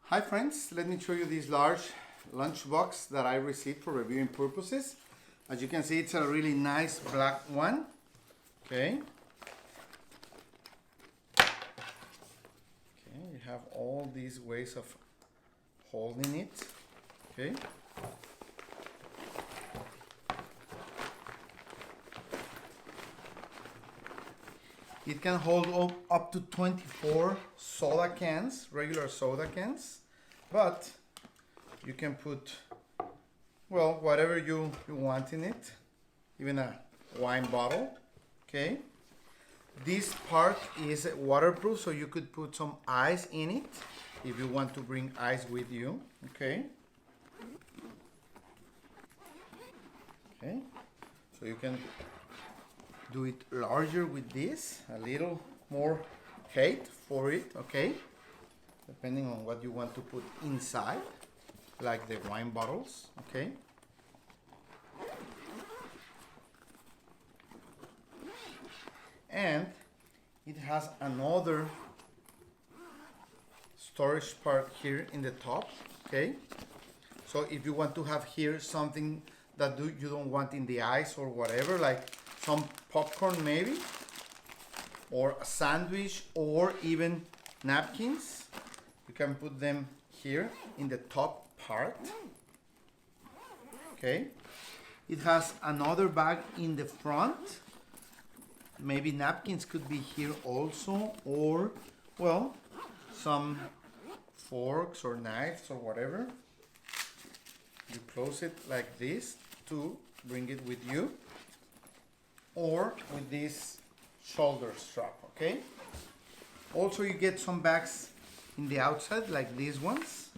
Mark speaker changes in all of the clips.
Speaker 1: Hi friends, let me show you this large lunchbox that I received for reviewing purposes. As you can see, it's a really nice black one. Okay. You have all these ways of holding it. Okay. It can hold up to 24 soda cans, regular soda cans, but you can put, well, whatever you want in it, even a wine bottle, okay? This part is waterproof, so you could put some ice in it if you want to bring ice with you, okay? Okay, so you can do it larger with this, a little more height for it, okay? Depending on what you want to put inside, like the wine bottles, okay? And it has another storage part here in the top, okay? So if you want to have here something that you don't want in the ice or whatever, like some popcorn maybe, or a sandwich, or even napkins, you can put them here in the top part. Okay, it has another bag in the front. Maybe napkins could be here also, or, well, some forks or knives or whatever. You close it like this to bring it with you, or with this shoulder strap, okay? Also, you get some bags in the outside, like these ones.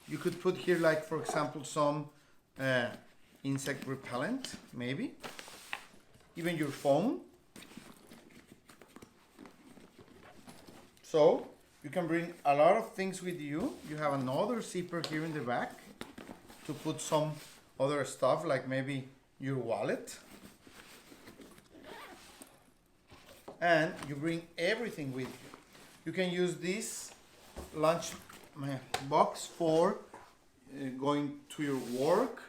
Speaker 1: You could put here, like, for example, some insect repellent, maybe. Even your phone. So, you can bring a lot of things with you. You have another zipper here in the back to put some other stuff, like maybe your wallet. And you bring everything with you. You can use this lunch box for going to your work,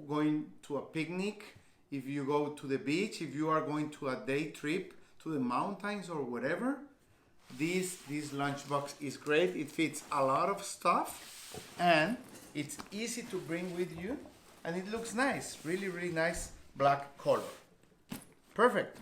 Speaker 1: going to a picnic, if you go to the beach, if you are going to a day trip to the mountains or whatever. This lunchbox is great. It fits a lot of stuff and it's easy to bring with you, and it looks nice, really, really nice black color. Perfect.